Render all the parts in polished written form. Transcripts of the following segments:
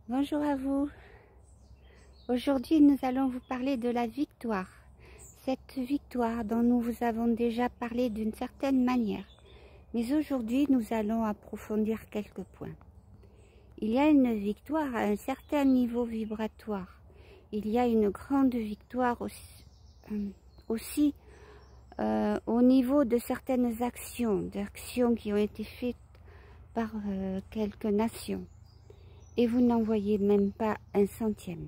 Bonjour à vous. Aujourd'hui, nous allons vous parler de la victoire. Cette victoire dont nous vous avons déjà parlé d'une certaine manière. Mais aujourd'hui, nous allons approfondir quelques points. Il y a une victoire à un certain niveau vibratoire. Il y a une grande victoire aussi au niveau de certaines actions qui ont été faites par quelques nations. Et vous n'en voyez même pas un centième.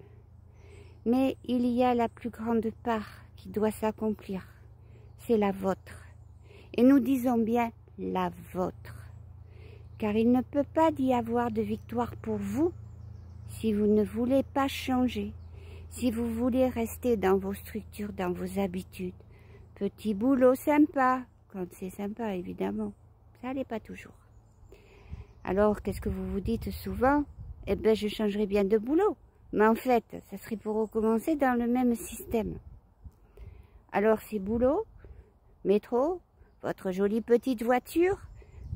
Mais il y a la plus grande part qui doit s'accomplir. C'est la vôtre. Et nous disons bien la vôtre. Car il ne peut pas y avoir de victoire pour vous si vous ne voulez pas changer, si vous voulez rester dans vos structures, dans vos habitudes. Petit boulot sympa, quand c'est sympa évidemment, ça n'est pas toujours. Alors qu'est-ce que vous vous dites souvent? Eh bien je changerai bien de boulot. Mais en fait, ça serait pour recommencer dans le même système. Alors c'est boulot, métro, votre jolie petite voiture,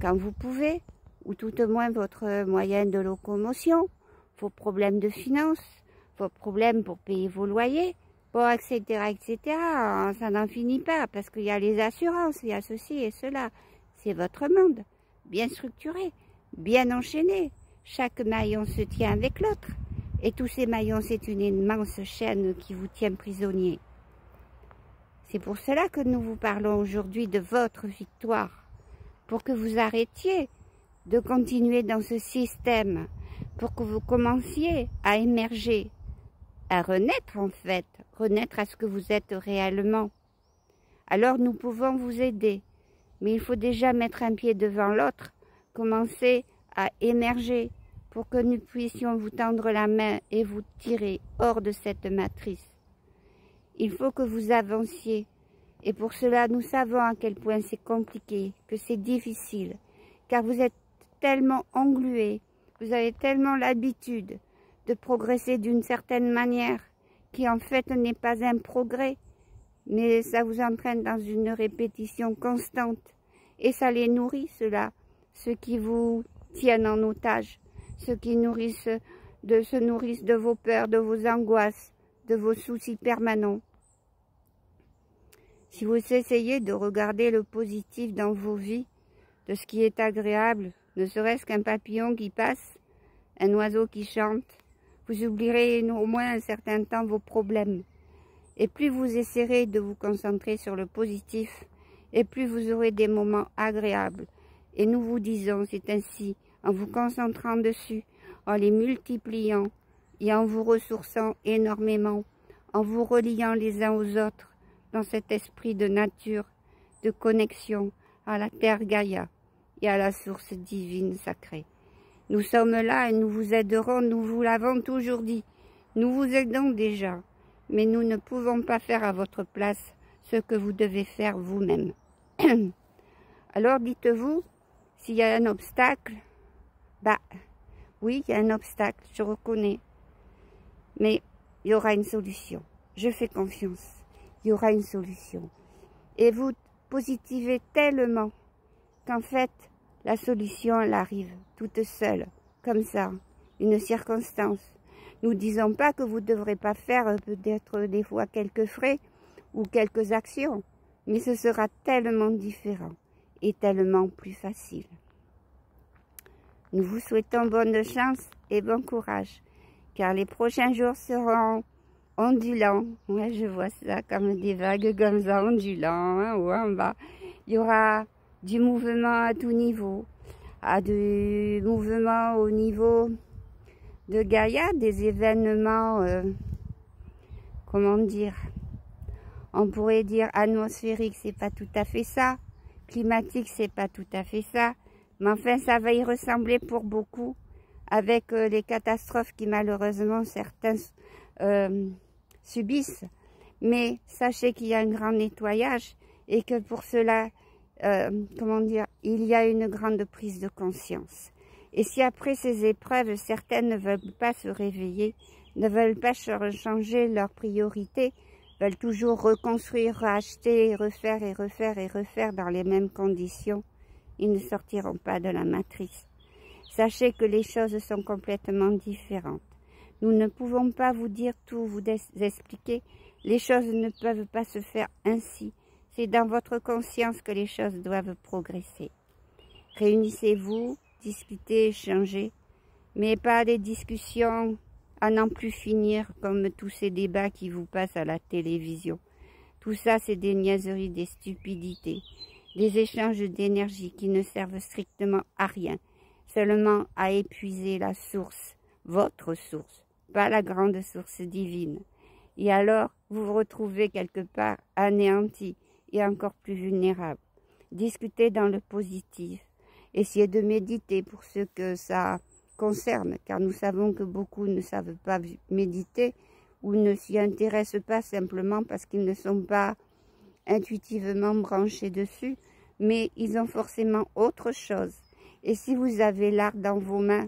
quand vous pouvez, ou tout au moins votre moyen de locomotion, vos problèmes de finances, vos problèmes pour payer vos loyers, bon, etc., etc. Ça n'en finit pas, parce qu'il y a les assurances, il y a ceci et cela. C'est votre monde, bien structuré, bien enchaîné. Chaque maillon se tient avec l'autre. Et tous ces maillons, c'est une immense chaîne qui vous tient prisonnier. C'est pour cela que nous vous parlons aujourd'hui de votre victoire. Pour que vous arrêtiez de continuer dans ce système. Pour que vous commenciez à émerger. À renaître en fait. Renaître à ce que vous êtes réellement. Alors nous pouvons vous aider. Mais il faut déjà mettre un pied devant l'autre. Commencer à émerger. Pour que nous puissions vous tendre la main et vous tirer hors de cette matrice. Il faut que vous avanciez. Et pour cela, nous savons à quel point c'est compliqué, que c'est difficile. Car vous êtes tellement englués, vous avez tellement l'habitude de progresser d'une certaine manière, qui en fait n'est pas un progrès, mais ça vous entraîne dans une répétition constante. Et ça les nourrit, ceux-là, ceux qui vous tiennent en otage. Ceux qui se nourrissent de vos peurs, de vos angoisses, de vos soucis permanents. Si vous essayez de regarder le positif dans vos vies, de ce qui est agréable, ne serait-ce qu'un papillon qui passe, un oiseau qui chante, vous oublierez au moins un certain temps vos problèmes. Et plus vous essaierez de vous concentrer sur le positif, et plus vous aurez des moments agréables. Et nous vous disons, c'est ainsi, en vous concentrant dessus, en les multipliant et en vous ressourçant énormément, en vous reliant les uns aux autres dans cet esprit de nature, de connexion à la terre Gaïa et à la source divine sacrée. Nous sommes là et nous vous aiderons, nous vous l'avons toujours dit. Nous vous aidons déjà, mais nous ne pouvons pas faire à votre place ce que vous devez faire vous-même. Alors dites-vous, s'il y a un obstacle, bah, oui, il y a un obstacle, je reconnais. Mais il y aura une solution. Je fais confiance. Il y aura une solution. Et vous positivez tellement qu'en fait, la solution, elle arrive toute seule, comme ça, une circonstance. Nous ne disons pas que vous ne devrez pas faire peut-être des fois quelques frais ou quelques actions, mais ce sera tellement différent et tellement plus facile. Nous vous souhaitons bonne chance et bon courage, car les prochains jours seront ondulants. Ouais, je vois ça comme des vagues comme ça, ondulants, hein, ou en bas. Il y aura du mouvement à tout niveau, du mouvement au niveau de Gaïa, des événements, comment dire, on pourrait dire atmosphérique, c'est pas tout à fait ça, climatique, c'est pas tout à fait ça. Mais enfin, ça va y ressembler pour beaucoup, avec les catastrophes qui malheureusement certains subissent. Mais sachez qu'il y a un grand nettoyage et que pour cela, comment dire, il y a une grande prise de conscience. Et si après ces épreuves, certaines ne veulent pas se réveiller, ne veulent pas changer leurs priorités, veulent toujours reconstruire, racheter, refaire et refaire et refaire dans les mêmes conditions, ils ne sortiront pas de la matrice. Sachez que les choses sont complètement différentes. Nous ne pouvons pas vous dire tout, vous expliquer. Les choses ne peuvent pas se faire ainsi. C'est dans votre conscience que les choses doivent progresser. Réunissez-vous, discutez, échangez, mais pas des discussions à n'en plus finir comme tous ces débats qui vous passent à la télévision. Tout ça, c'est des niaiseries, des stupidités, des échanges d'énergie qui ne servent strictement à rien, seulement à épuiser la source, votre source, pas la grande source divine. Et alors, vous vous retrouvez quelque part anéanti et encore plus vulnérable. Discutez dans le positif. Essayez de méditer pour ceux que ça concerne, car nous savons que beaucoup ne savent pas méditer ou ne s'y intéressent pas simplement parce qu'ils ne sont pas intuitivement branchés dessus, mais ils ont forcément autre chose. Et si vous avez l'art dans vos mains,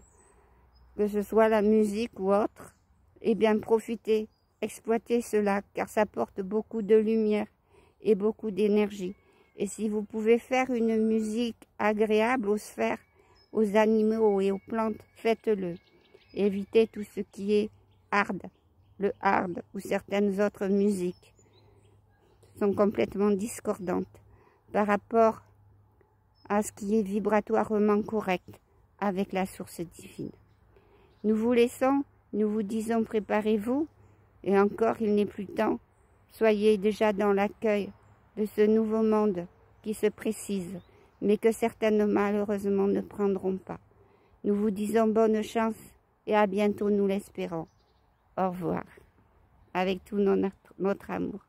que ce soit la musique ou autre, eh bien profitez, exploitez cela, car ça porte beaucoup de lumière et beaucoup d'énergie. Et si vous pouvez faire une musique agréable aux sphères, aux animaux et aux plantes, faites-le. Évitez tout ce qui est hard, le hard ou certaines autres musiques sont complètement discordantes par rapport à ce qui est vibratoirement correct avec la source divine. Nous vous laissons, nous vous disons préparez-vous, et encore il n'est plus temps, soyez déjà dans l'accueil de ce nouveau monde qui se précise, mais que certaines malheureusement ne prendront pas. Nous vous disons bonne chance et à bientôt, nous l'espérons. Au revoir, avec tout notre amour.